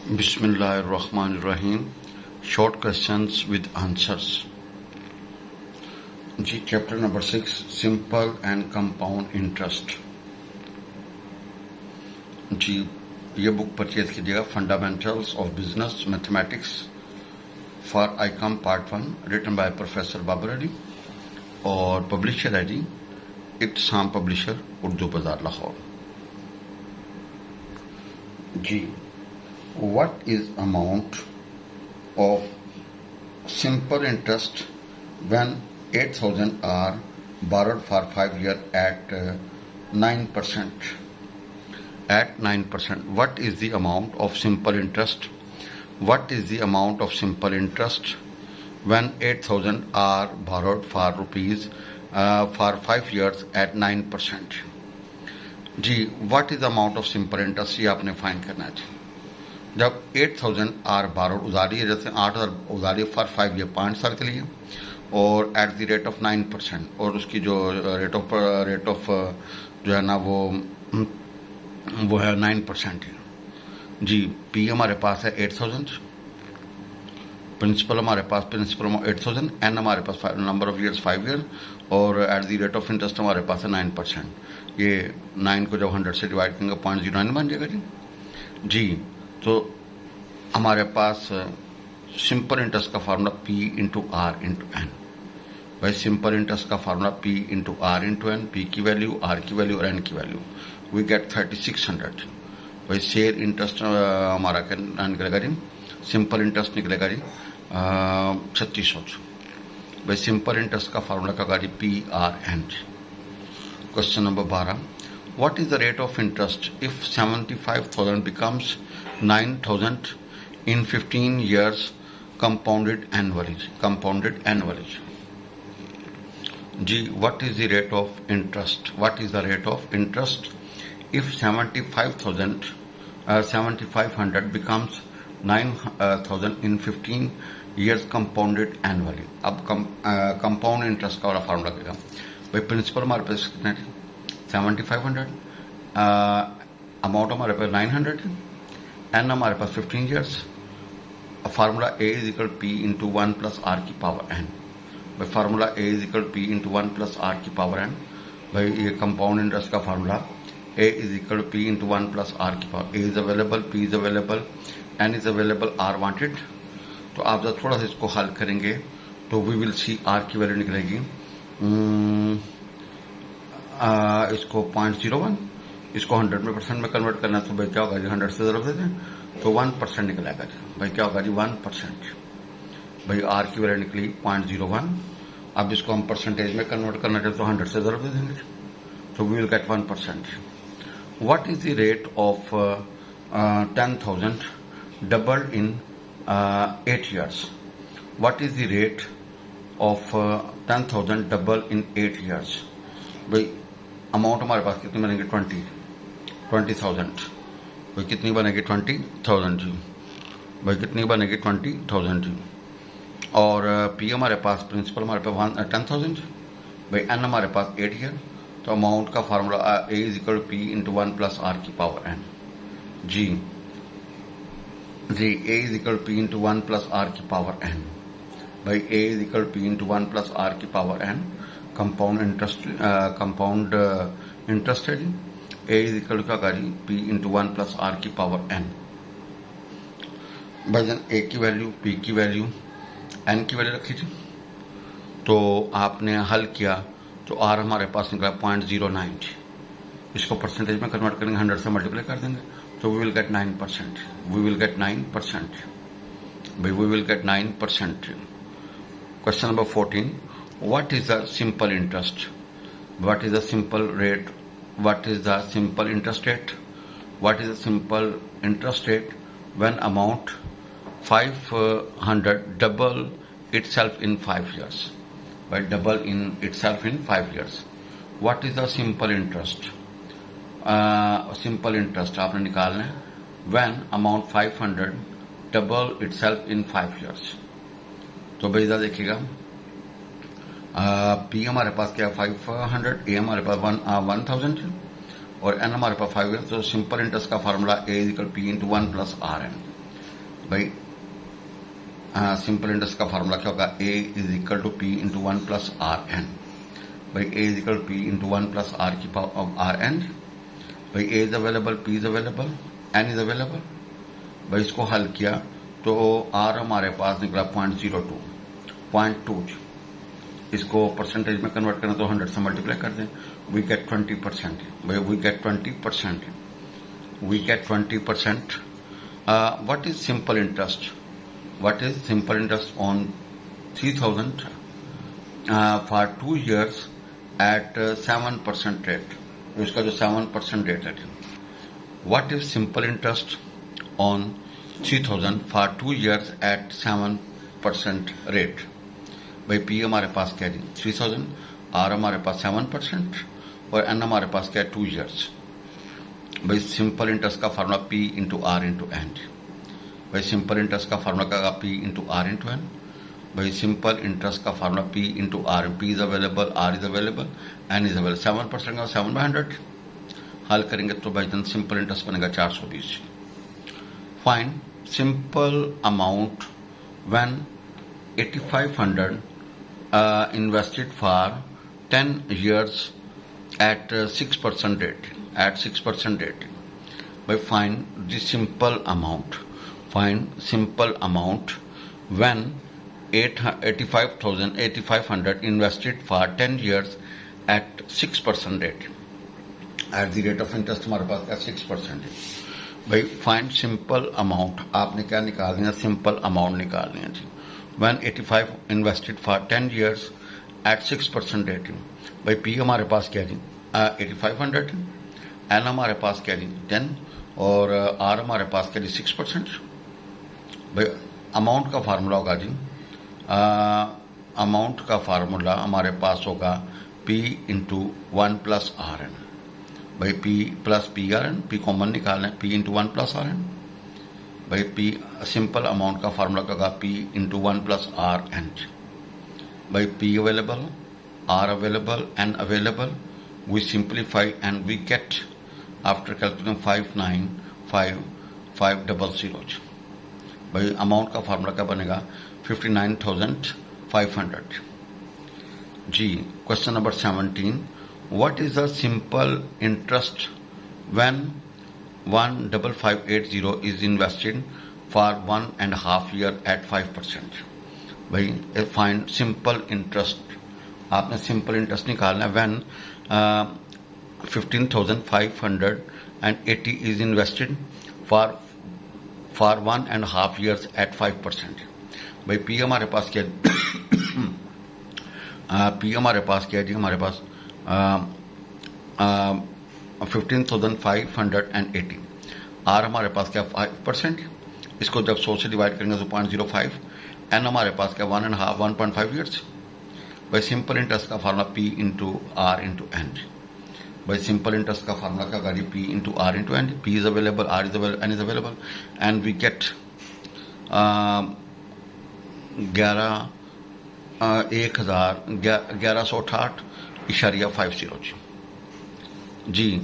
बिस्मिल्लाहिर्रहमानिर्रहीम। Short questions with answers. जी, chapter number 6, simple and compound interest. जी, ये बुक परचेज कीजिएगा, fundamentals of business mathematics for ICom part 1, written by professor Babar Ali और publisher है जी इब्तिसाम publisher, Urdu बाजार, लाहौर। जी, what is amount of simple interest when 8,000 are borrowed for 5 years at 9%? At 9%. What is the amount of simple interest? What is the amount of simple interest when 8,000 are borrowed for rupees for 5 years at 9%? Ji, what is the amount of simple interest? ये आपने find करना है। जब 8,000 are borrowed उधारी है, जैसे 8,000 उधारी for 5 year, 5 साल के लिए, और एट द रेट ऑफ 9%, और उसकी जो रेट ऑफ जो है ना वो है 9% है। जी, पी हमारे पास है 8,000, प्रिंसिपल हमारे पास 8,000, एन हमारे पास नंबर ऑफ ईयर्स 5 ईयर, और at the rate of interest हमारे पास है 9%। ये 9 को जब 100 से डिवाइड करेंगे 0.09 बन जाएगा जी। तो हमारे पास सिंपल इंटरेस्ट का formula P into R into N. भाई सिंपल इंटरेस्ट का formula P into R into N, P की वैल्यू, आर की वैल्यू और एन की वैल्यू, वी गेट 3600। भाई शेयर इंटरेस्ट हमारा क्या निकलेगा जी, सिंपल इंटरेस्ट निकलेगा जी 3600। भाई सिंपल इंटरेस्ट का फार्मूला का जी P R N. Question number 12, what is the rate of interest if 75,000 becomes 9,000 in 15 years compounded annually? G, what is the rate of interest? What is the rate of interest if 7,500 becomes 9,000 in 15 years compounded annually? अब compound interest का वाला formula क्या? भाई principal हमारे पास कितना है? 7,500, amount हमारे पास 900, N हमारे पास 15 years, formula A is equal P into 1 plus R की पावर एन। भाई formula A is equal P into 1 plus R की पावर एन। भाई ये कंपाउंड इंटरेस्ट का formula A is equal P into 1 plus R की power, A is available, P is available, N is available, R wanted. तो आप जब थोड़ा सा इसको हल करेंगे तो वी विल सी आर की वैल्यू निकलेगी इसको 0.01, इसको 100% में कन्वर्ट करना है तो भाई क्या होगा जी, 100 से ज़रूर देते हैं तो 1% निकलेगा जी। भाई क्या होगा जी, 1%। भाई आर की वैल्यू निकली 0.01। अब इसको हम परसेंटेज में कन्वर्ट करना चाहते तो 100 से ज़रूर दे देंगे तो we will get 1%। What is the rate of 10,000 doubled in 8 years? What is the rate of 10,000 double in 8 years? भाई अमाउंट हमारे पास कितनी बनेगी, 20,000। भाई कितनी बनेगी, 20,000 जी। भाई कितनी बनेगी, 20,000 जी। और पी हमारे पास, प्रिंसिपल हमारे पास 10,000 जी। भाई एन हमारे पास 8 ईयर, तो अमाउंट का formula A is equal P into 1 plus R की पावर एन। जी, A is equal P into 1 plus R की पावर एन। भाई A is equal P into 1 plus R की पावर एन। कंपाउंड इंटरेस्ट है जी, A is equal का गाड़ी P into 1 plus R की पावर एन। भाईजान ए की वैल्यू, पी की वैल्यू, एन की वैल्यू रखी थी, तो आपने हल किया तो आर हमारे पास निकला 0.09। इसको परसेंटेज में कन्वर्ट करेंगे, 100 से मल्टीप्लाई कर देंगे तो we will get 9%। We will get 9%। भाई we will get 9%। Question number 14, what is the simple interest? What is the simple rate? What is the simple interest rate? What is the simple interest rate when amount 500 double itself in 5 years? By double in itself in 5 years. What is the simple interest? Simple interest आपने निकालना है when amount 500 double itself in 5 years. तो भाई इधर देखिएगा, P हमारे पास क्या 500, ए हमारे पास 1,000 और एन हमारे पास 5 है। तो सिंपल इंटरेस्ट का formula A equal P into 1 plus R N. भाई सिंपल इंटरेस्ट का फार्मूला क्या होगा, A is equal to P into 1 plus R N. भाई A is equal to P into 1 plus R की पावर आर एन। भाई A is available, P is available, N is available. भाई इसको हल किया तो आर हमारे पास निकला 0.02, 0.2। इसको परसेंटेज में कन्वर्ट करें तो 100 से मल्टीप्लाई कर दें, वी गेट 20%। भाई we get 20%, we get 20%। What is simple interest? What is simple interest on 3,000 for 2 years at 7% rate? इसका जो 7% रेट है, what is simple interest on 3,000 for 2 years at 7% rate? भाई P हमारे पास क्या है 3,000, R हमारे पास 7% और N हमारे पास क्या है 2 years। भाई सिंपल इंटरेस्ट का formula P into R into N। भाई सिंपल इंटरेस्ट का फार्मूला क्या होगा, P into R into N. भाई सिंपल इंटरेस्ट का formula P into R, P is available, R is available, N is available. 7% का 7/100 हल करेंगे तो भाई जन सिंपल इंटरेस्ट बनेगा 420। Find simple amount when 8500 invested for 10 years at 6% rate, at 6% rate। भाई find the simple amount, find simple amount when 8500 invested for 10 years at 6% rate, at the rate of interest हमारे पास क्या 6% है। भाई find simple amount, आपने क्या निकाल दिया, simple amount निकाल दिया जी। when 85 invested for 10 years at 6% rate। भाई पी हमारे पास क्या जी 8500, एन हमारे पास क्या जी 10 और आर हमारे पास क्या जी 6%। भाई अमाउंट का फार्मूला होगा जी, अमाउंट का फार्मूला हमारे पास होगा P into 1 plus R N. भाई P plus P R N, P common निकालना है, P into 1 plus R N. भाई P सिंपल अमाउंट का फार्मूला क्या होगा, P into 1 plus R N. भाई P available, R available, N available, we simplify and we get after calculating 595,500। भाई amount का formula क्या बनेगा 59,500 जी। Question number 17, what is the simple interest when 15580 is invested for 1.5 year at 5%। भाई find simple interest, आपने simple interest निकालना है when 15,580 is invested for 1.5 years at 5%। भाई P हमारे पास क्या P हमारे पास क्या है जी, हमारे पास 15,580, R हमारे पास क्या 5%, इसको जब 100 से डिवाइड करेंगे तो 0.05, N हमारे पास क्या 1.5 years। भाई सिंपल इंटरेस्ट का formula P into R into N. भाई सिंपल इंटरेस्ट का फार्मूला क्या होगा, P into R into N. P is available, R is available, N is available, and we get 1168.50 जी।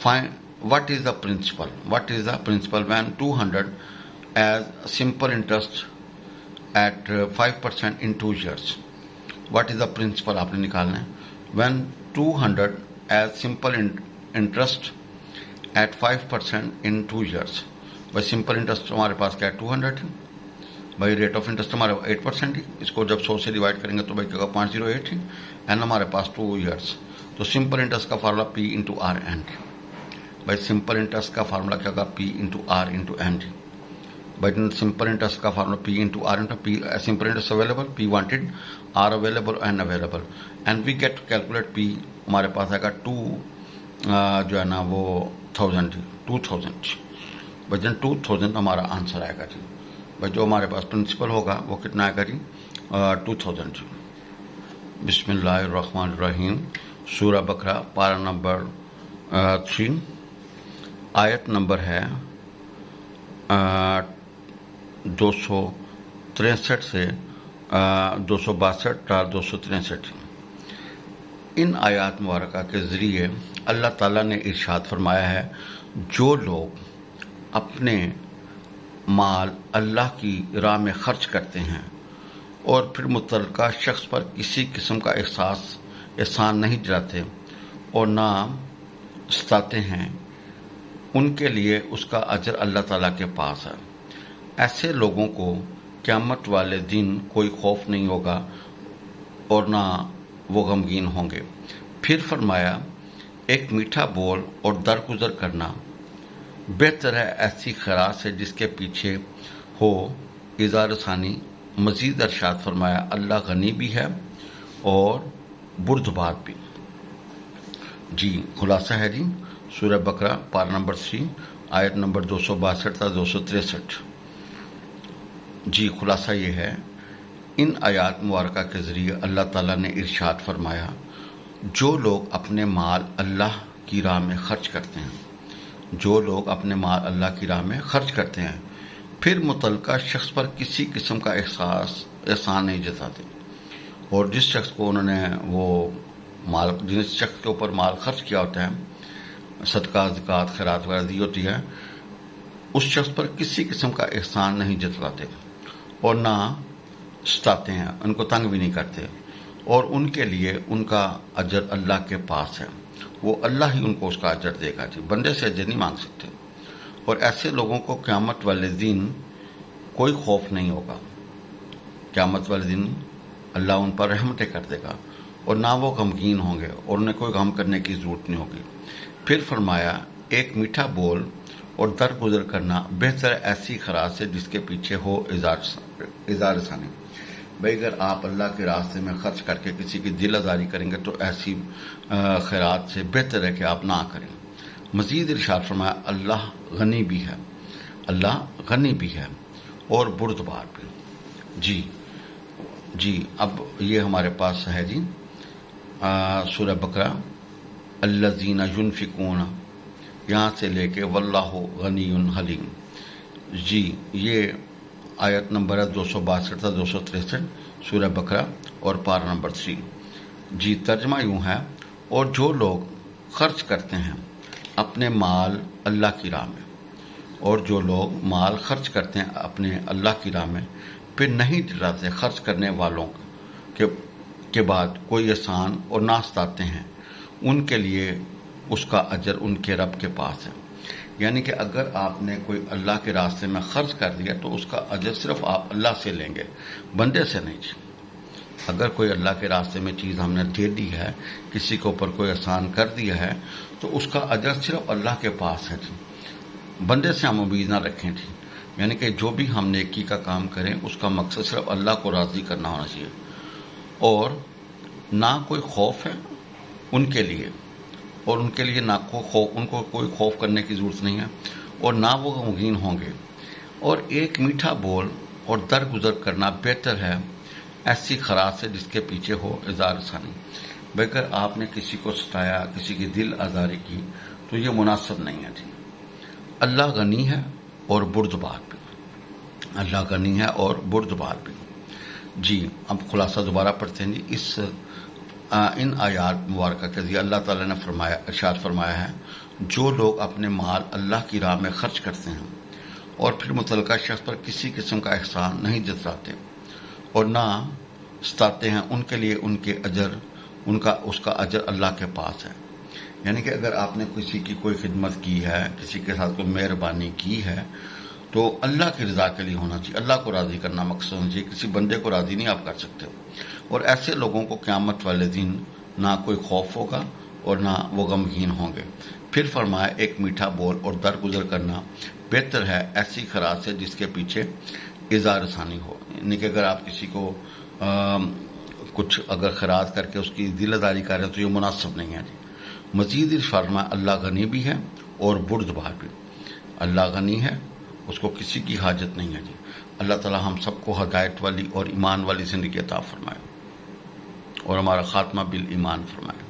Fine what is the principal, what is the principal when 200 as simple interest at 5% in 2 years। What is the principal आपने निकालना है when 200 as simple interest at 5% in 2 years। भाई simple interest हमारे पास क्या है 200 है। भाई रेट ऑफ इंटरेस्ट हमारे 8% है, इसको जब 100 से डिवाइड करेंगे तो भाई क्या 0.08 है, एन हमारे पास 2 years। तो सिंपल इंटरेस्ट का formula P into R N. भाई सिंपल इंटरेस्ट का फार्मूला क्या होगा P into R into N. भाई सिंपल इंटरेस्ट का formula P into R into P, simple interest available, P wanted, R available, N available, and we get calculate P हमारे पास आएगा 2 जो है ना वो 2000। भाई जन 2000 हमारा आंसर आएगा जी। भाई जो हमारे पास प्रिंसिपल होगा वो कितना आएगा जी 2000 जी। बिस्मिल्लाहिर्रहमानिर्रहीम। सूरा बकरा पारा नंबर 3, आयत नंबर है 263 से 262 और 263। इन आयात मुबारका के ज़रिए अल्लाह ताला ने इरशाद फरमाया है, जो लोग अपने माल अल्लाह की राह में खर्च करते हैं और फिर मुतल्लका शख्स पर किसी किस्म का एहसान नहीं जताते और ना सताते हैं, उनके लिए उसका अजर अल्लाह ताला के पास है। ऐसे लोगों को क़यामत वाले दिन कोई खौफ नहीं होगा और ना वो गमगीन होंगे। फिर फरमाया, एक मीठा बोल और दरगुजर करना बेहतर है ऐसी खैरात से जिसके पीछे हो इज़ार सानी। मज़ीद इरशाद फरमाया, अल्लाह गनी भी है और बुर्दबार भी। जी खुलासा है जी सूरह बकरा पारा नंबर 3 आयत नंबर 262 था 263। जी खुलासा ये है, इन आयात मुबारका के ज़रिए अल्लाह ताला ने इरशाद फरमाया, जो लोग अपने माल अल्लाह की राह में खर्च करते हैं, जो लोग अपने माल अल्लाह की राह में खर्च करते हैं, फिर मुतल्लका शख्स पर किसी किस्म का एहसान नहीं जताते और जिस शख्स को उन्होंने वो माल, जिस शख्स के ऊपर माल खर्च किया होता है, सदका ज़कात खैरात वगैरह दी होती है, उस शख्स पर किसी किस्म का एहसान नहीं जताते और ना सताते हैं, उनको तंग भी नहीं करते और उनके लिए उनका अजर अल्लाह के पास है। वो अल्लाह ही उनको उसका अजर देगा जी, बंदे से अजर नहीं मांग सकते। और ऐसे लोगों को क़यामत वाले दिन कोई खौफ नहीं होगा। क़यामत वाले दिन अल्लाह उन पर रहमतें कर देगा और ना वो गमगीन होंगे और उन्हें कोई गम करने की ज़रूरत नहीं होगी। फिर फरमाया, एक मीठा बोल और दरगुजर करना बेहतर है ऐसी खैरात से जिसके पीछे हो इज़ार सानी। भाई अगर आप अल्लाह के रास्ते में खर्च करके किसी की दिल आज़ारी करेंगे तो ऐसी खैरात से बेहतर है कि आप ना करें। मज़ीद इरशाद फरमाया, अल्लाह गनी भी है, अल्लाह गनी भी है और बुर्दबार भी। जी अब ये हमारे पास है जी सूरह बकरा अल्लज़ीना युनफ़िकून, यहाँ से लेके वल्लाहु गनियुन हलीम। जी ये आयत नंबर है 262 था 263 सूरह बकरा और पारा नंबर 3। जी तर्जमा यूँ है, और जो लोग खर्च करते हैं अपने माल अल्लाह की राह में, और जो लोग माल खर्च करते हैं अपने अल्लाह की राह में, फिर नहीं डराते खर्च करने वालों के बाद कोई एहसान और ना सताते हैं, उनके लिए उसका अजर उनके रब के पास है। यानी कि अगर आपने कोई अल्लाह के रास्ते में खर्च कर दिया तो उसका अजर सिर्फ आप अल्लाह से लेंगे, बंदे से नहीं। अगर कोई अल्लाह के रास्ते में चीज़ हमने दे दी है, किसी के ऊपर कोई एहसान कर दिया है, तो उसका अजर सिर्फ अल्लाह के पास है जी, बंदे से हम उम्मीद ना रखें जी। यानी कि जो भी हम नेकी का काम करें उसका मकसद सिर्फ अल्लाह को राज़ी करना होना चाहिए और ना कोई खौफ है उनके लिए, और उनके लिए ना उनको कोई खौफ करने की ज़रूरत नहीं है और ना वो गमगीन होंगे। और एक मीठा बोल और दरगुजर करना बेहतर है ऐसी खैरात से जिसके पीछे हो इज़ार सानी। बेगर आपने किसी को सताया, किसी की दिल आज़ारी की, तो ये मुनासिब नहीं है जी। अल्लाह गनी है और बुर्दबार भी, अल्लाह गनी है और बुर्दबार भी। जी अब खुलासा दोबारा पढ़ते हैं जी। इन आयात मुबारक के ज़रिए अल्लाह ताला ने फरमाया, इरशाद फरमाया है, जो लोग अपने माल अल्लाह की राह में खर्च करते हैं और फिर मुतल्लका शख्स पर किसी किस्म का एहसान नहीं जताते और ना सताते हैं, उनके लिए उसका अजर अल्लाह के पास है। यानी कि अगर आपने किसी की कोई खिदमत की है, किसी के साथ कोई मेहरबानी की है, तो अल्लाह की रज़ा के लिए होना चाहिए, अल्लाह को राज़ी करना मकसद होना चाहिए, किसी बंदे को राज़ी नहीं आप कर सकते। और ऐसे लोगों को क़यामत वाले दिन ना कोई खौफ होगा और ना वो गमगीन होंगे। फिर फरमाया, एक मीठा बोल और दरगुजर करना बेहतर है ऐसी खैरात से जिसके पीछे इज़ार सानी हो। यानी कि अगर आप किसी को कुछ अगर खैरात करके उसकी दिलदारी कर रहे हैं तो ये मुनासिब नहीं है जी। मज़ीद फरमाया, अल्लाह गनी भी है और बुर्दबार भी। अल्लाह गनी है, उसको किसी की हाजत नहीं है जी। अल्लाह ताला हम सबको हदायत वाली और ईमान वाली ज़िंदगी अता फरमाए और हमारा खात्मा बिल ईमान फरमाए।